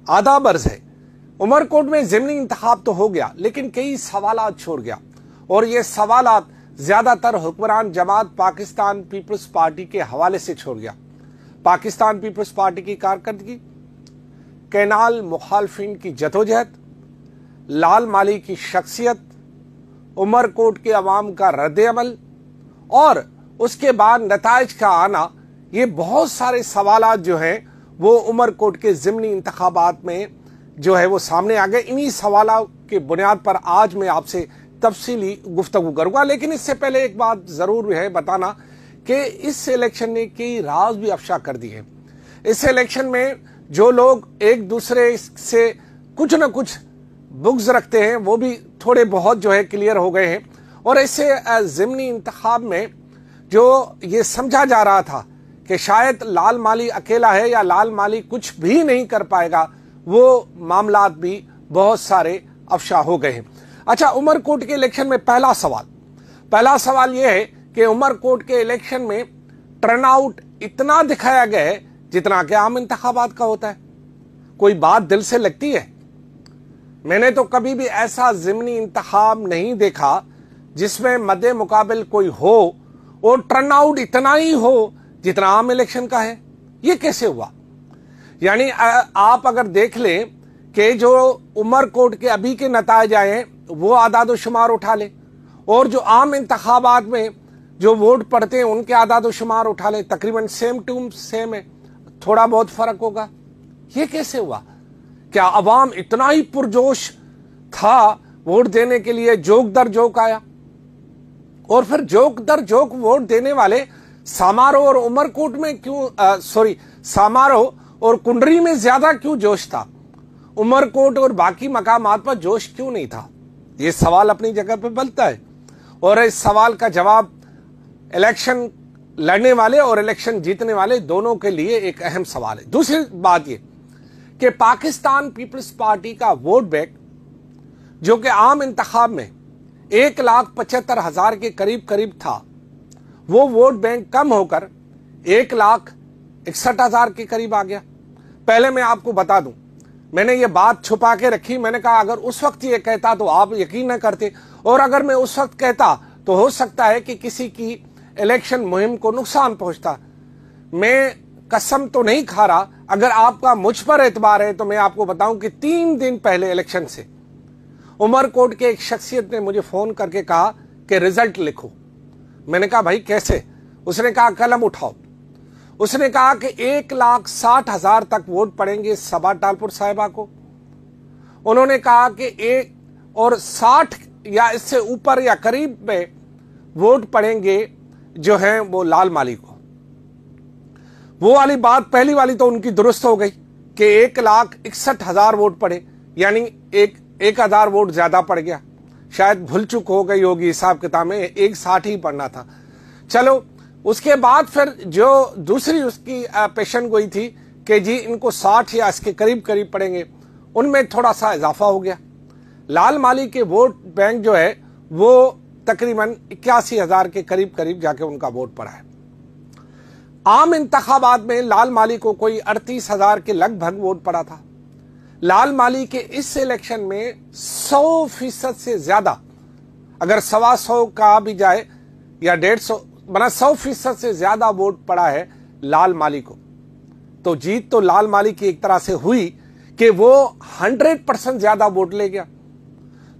आदाब अर्ज है। उमरकोट में ज़िमनी इंतखाब तो हो गया, लेकिन कई सवालात छोड़ गया, और ये सवालात ज्यादातर हुक्मरान जमात पाकिस्तान पीपल्स पार्टी के हवाले से छोड़ गया। पाकिस्तान पीपल्स पार्टी की कारकर्दगी, कैनाल मुखालफिन की जदोजहद, लाल माली की शख्सियत, उमरकोट के अवाम का रद्द-ए-अमल और उसके बाद नताइज का आना, ये बहुत सारे सवालात जो हैं वो उमरकोट के ज़िमनी इंतखाबात में जो है वो सामने आ गए। इन्हीं सवालों के बुनियाद पर आज मैं आपसे तफसीली गुफ्तगू करूंगा, लेकिन इससे पहले एक बात जरूर है बताना कि इस इलेक्शन ने कई राज भी अफशा कर दिए हैं। इस इलेक्शन में जो लोग एक दूसरे से कुछ न कुछ बुग्ज रखते हैं वो भी थोड़े बहुत जो है क्लियर हो गए हैं, और ऐसे ज़िमनी इंतखाब में जो ये समझा जा रहा था कि शायद लाल माली अकेला है या लाल माली कुछ भी नहीं कर पाएगा, वो मामलात भी बहुत सारे अफशा हो गए हैं। अच्छा, उमरकोट के इलेक्शन में पहला सवाल यह है कि उमरकोट के इलेक्शन में टर्नआउट इतना दिखाया गया है जितना कि आम इंतखाबात का होता है। कोई बात दिल से लगती है? मैंने तो कभी भी ऐसा ज़िमनी इंतखाब नहीं देखा जिसमें मद्दे मुकाबिल कोई हो और टर्नआउट इतना ही हो जितना आम इलेक्शन का है। ये कैसे हुआ? यानी आप अगर देख लें कि जो उमरकोट के अभी के नताइज आए हैं वो आदाद शुमार उठा ले, और जो आम इंतखाबात में जो वोट पड़ते हैं उनके आदाद शुमार उठा ले, तकरीबन सेम टू सेम है, थोड़ा बहुत फर्क होगा। ये कैसे हुआ? क्या अवाम इतना ही पुरजोश था वोट देने के लिए, जोक दर जोक आया? और फिर जोक दर जोक वोट देने वाले सामारो और उमरकोट में क्यों सामारो और कुंडरी में ज्यादा क्यों जोश था? उमरकोट और बाकी मकामात पर जोश क्यों नहीं था? ये सवाल अपनी जगह पे बनता है, और इस सवाल का जवाब इलेक्शन लड़ने वाले और इलेक्शन जीतने वाले दोनों के लिए एक अहम सवाल है। दूसरी बात ये कि पाकिस्तान पीपल्स पार्टी का वोट बैंक, जो कि आम इंतखाब में 1,75,000 के करीब था, वो वोट बैंक कम होकर 1,61,000 के करीब आ गया। पहले मैं आपको बता दूं, मैंने ये बात छुपा के रखी। मैंने कहा अगर उस वक्त ये कहता तो आप यकीन न करते, और अगर मैं उस वक्त कहता तो हो सकता है कि किसी की इलेक्शन मुहिम को नुकसान पहुंचता। मैं कसम तो नहीं खा रहा, अगर आपका मुझ पर एतबार है तो मैं आपको बताऊं कि 3 दिन पहले इलेक्शन से उमरकोट के एक शख्सियत ने मुझे फोन करके कहा कि रिजल्ट लिखो। मैंने कहा भाई कैसे? उसने कहा कलम उठाओ। उसने कहा कि 1,60,000 तक वोट पड़ेंगे सबा टालपुर साहिबा को। उन्होंने कहा कि 1,60 या इससे ऊपर या करीब में वोट पड़ेंगे जो हैं वो लाल माली को। वो वाली बात, पहली वाली तो उनकी दुरुस्त हो गई कि 1,61,000 वोट पड़े, यानी 1,000 वोट ज्यादा पड़ गया। शायद भूल चुक हो गई होगी हिसाब किताब में, 1,60 ही पड़ना था। चलो, उसके बाद फिर जो दूसरी उसकी पेशन गोई थी कि जी इनको 60 या इसके करीब पड़ेंगे, उनमें थोड़ा सा इजाफा हो गया। लाल माली के वोट बैंक जो है वो तकरीबन 81,000 के करीब जाके उनका वोट पड़ा है। आम इंतखाबात में लाल माली को कोई 38,000 के लगभग वोट पड़ा था। लाल माली के इस इलेक्शन में 100% से ज्यादा, अगर 125 कहा भी जाए या 150, बना 100% से ज्यादा वोट पड़ा है लाल माली को। तो जीत तो लाल माली की एक तरह से हुई कि वो 100% ज्यादा वोट ले गया।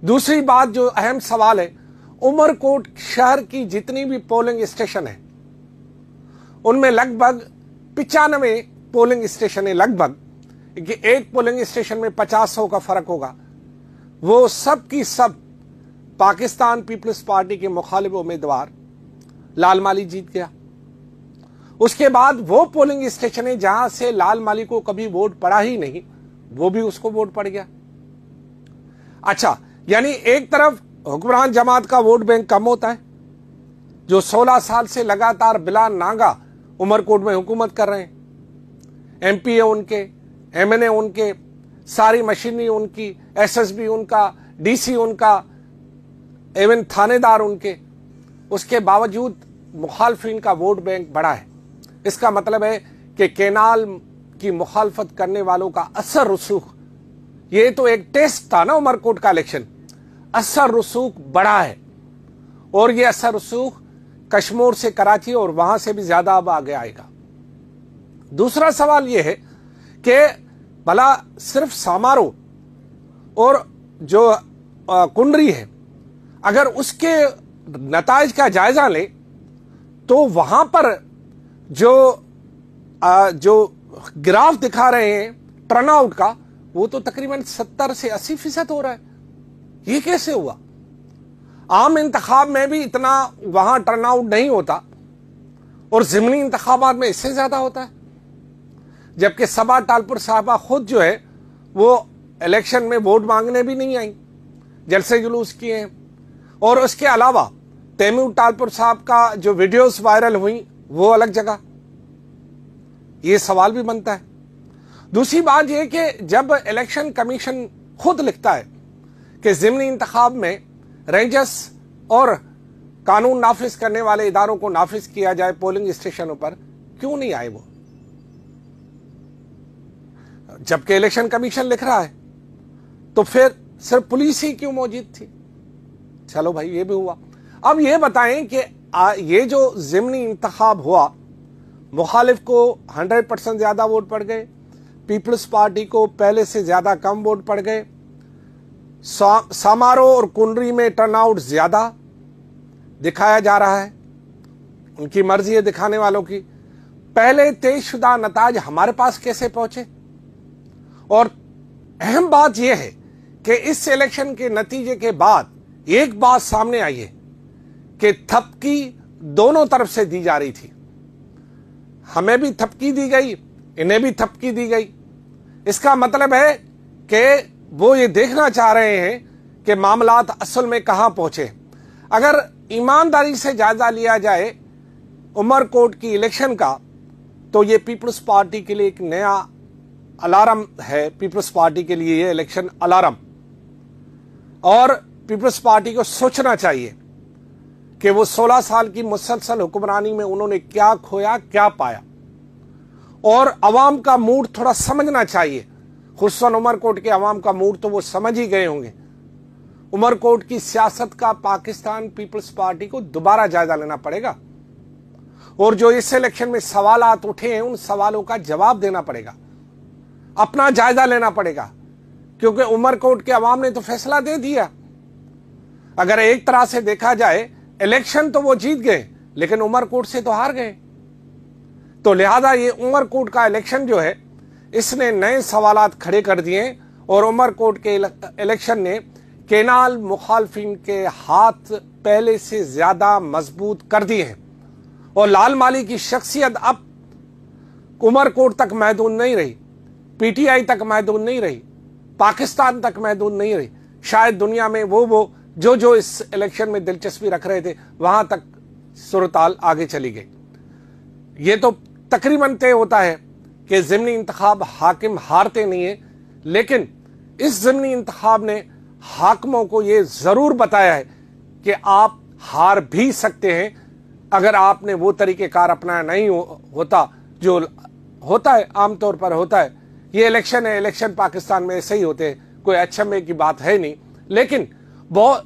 दूसरी बात जो अहम सवाल है, उमरकोट शहर की जितनी भी पोलिंग स्टेशन है उनमें लगभग 95 पोलिंग स्टेशन है, लगभग कि एक पोलिंग स्टेशन में 50-100 का फर्क होगा। वो सब की सब पाकिस्तान पीपल्स पार्टी के मुखालिफ उम्मीदवार लाल माली जीत गया। उसके बाद वो पोलिंग स्टेशन है जहां से लाल माली को कभी वोट पड़ा ही नहीं, वो भी उसको वोट पड़ गया। अच्छा, यानी एक तरफ हुक्मरान जमात का वोट बैंक कम होता है, जो 16 साल से लगातार बिला नागा उमरकोट में हुकूमत कर रहे हैं। एमपी उनके, एमएनए उनके, सारी मशीनरी उनकी, एसएसबी उनका, डीसी उनका, एवं थानेदार उनके। उसके बावजूद मुखालफिन का वोट बैंक बढ़ा है। इसका मतलब है कि कैनाल की मुखालफत करने वालों का असर रसूख ये तो एक टेस्ट था ना उमरकोट का इलेक्शन। असर रसूख बड़ा है और ये असर रसूख कश्मीर से कराची और वहां से भी ज्यादा अब आगे आएगा। दूसरा सवाल यह है कि भला सिर्फ समारोह और जो कुंडरी है, अगर उसके नताइज का जायजा लें तो वहां पर जो ग्राफ दिखा रहे हैं टर्नआउट का, वो तो तकरीबन 70 से 80% हो रहा है। ये कैसे हुआ? आम इंतखाब में भी इतना वहां टर्नआउट नहीं होता और ज़िमनी इंतखाबात में इससे ज्यादा होता है। जबकि सबा टालपुर साहबा खुद जो है वो इलेक्शन में वोट मांगने भी नहीं आई, जलसे जुलूस किए हैं। और उसके अलावा तैमूर टालपुर साहब का जो वीडियोस वायरल हुई वो अलग जगह। ये सवाल भी बनता है। दूसरी बात यह कि जब इलेक्शन कमीशन खुद लिखता है कि ज़िमनी इंतखाब में रेंजर्स और कानून नाफिज करने वाले इदारों को नाफिज किया जाए पोलिंग स्टेशनों पर, क्यों नहीं आए वो? जबकि इलेक्शन कमीशन लिख रहा है, तो फिर सिर्फ पुलिस ही क्यों मौजूद थी? चलो भाई, ये भी हुआ। अब ये बताएं कि ये जो ज़िमनी इंतखाब हुआ, मुखालिफ को 100% ज्यादा वोट पड़ गए, पीपल्स पार्टी को पहले से ज्यादा कम वोट पड़ गए, समारोह और कुंडरी में टर्नआउट ज्यादा दिखाया जा रहा है। उनकी मर्जी है दिखाने वालों की। पहले तयशुदा नताज हमारे पास कैसे पहुंचे? और अहम बात यह है कि इस इलेक्शन के नतीजे के बाद एक बात सामने आई है कि थपकी दोनों तरफ से दी जा रही थी। हमें भी थपकी दी गई, इन्हें भी थपकी दी गई। इसका मतलब है कि वो ये देखना चाह रहे हैं कि मामलात असल में कहां पहुंचे। अगर ईमानदारी से जायजा लिया जाए उमरकोट की इलेक्शन का, तो ये पीपल्स पार्टी के लिए एक नया अलार्म है। पीपल्स पार्टी के लिए ये इलेक्शन अलार्म, और पीपल्स पार्टी को सोचना चाहिए कि वो 16 साल की मुसलसल हुक्मरानी में उन्होंने क्या खोया, क्या पाया। और अवाम का मूड थोड़ा समझना चाहिए। खुसूसन उमरकोट के अवाम का मूड तो वो समझ ही गए होंगे। उमरकोट की सियासत का पाकिस्तान पीपल्स पार्टी को दोबारा जायजा लेना पड़ेगा, और जो इस इलेक्शन में सवालात उठे हैं उन सवालों का जवाब देना पड़ेगा, अपना जायजा लेना पड़ेगा। क्योंकि उमरकोट के अवाम ने तो फैसला दे दिया। अगर एक तरह से देखा जाए, इलेक्शन तो वो जीत गए लेकिन उमरकोट से तो हार गए। तो लिहाजा ये उमरकोट का इलेक्शन जो है, इसने नए सवालात खड़े कर दिए और उमरकोट के इलेक्शन ने केनाल मुखालफिन के हाथ पहले से ज्यादा मजबूत कर दिए हैं। और लाल माली की शख्सियत अब उमरकोट तक महदूद नहीं रही, पीटीआई तक महदूद नहीं रही, पाकिस्तान तक महदूद नहीं रही। शायद दुनिया में वो जो इस इलेक्शन में दिलचस्पी रख रहे थे, वहां तक सूरताल आगे चली गई। ये तो तकरीबन तय होता है कि ज़िमनी इंतखाब हाकिम हारते नहीं है, लेकिन इस ज़िमनी इंतखाब ने हाकिमों को यह जरूर बताया है कि आप हार भी सकते हैं अगर आपने वो तरीक़ेकार अपनाया नहीं होता जो होता है, आमतौर पर होता है। ये इलेक्शन है, इलेक्शन पाकिस्तान में ऐसे ही होते हैं, कोई अचंभे की बात है नहीं। लेकिन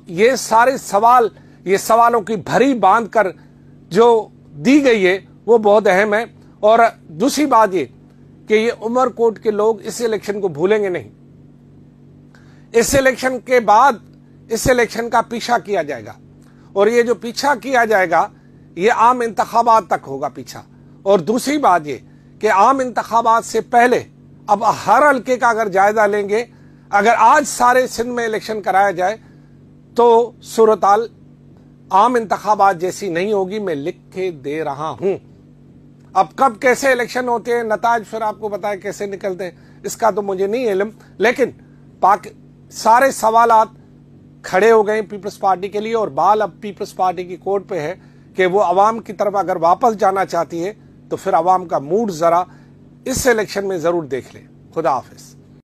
ये सारे सवाल, ये सवालों की भरी बांध कर जो दी गई है वो बहुत अहम है। और दूसरी बात ये कि ये उमरकोट के लोग इस इलेक्शन को भूलेंगे नहीं। इस इलेक्शन के बाद इस इलेक्शन का पीछा किया जाएगा, और ये जो पीछा किया जाएगा ये आम इंतखाबात तक होगा पीछा। और दूसरी बात ये कि आम इंतखाबात से पहले अब हर हल्के का अगर जायजा लेंगे, अगर आज सारे सिंध में इलेक्शन कराया जाए तो सूरताल आम इंतखाबात जैसी नहीं होगी, मैं लिख के दे रहा हूं। अब कब कैसे इलेक्शन होते हैं, नताज फिर आपको बताए कैसे निकलते हैं, इसका तो मुझे नहीं इल्म। लेकिन सारे सवालात खड़े हो गए पीपल्स पार्टी के लिए, और बाल अब पीपल्स पार्टी की कोर्ट पे है कि वो अवाम की तरफ अगर वापस जाना चाहती है तो फिर अवाम का मूड जरा इस इलेक्शन में जरूर देख ले। खुदा हाफिज।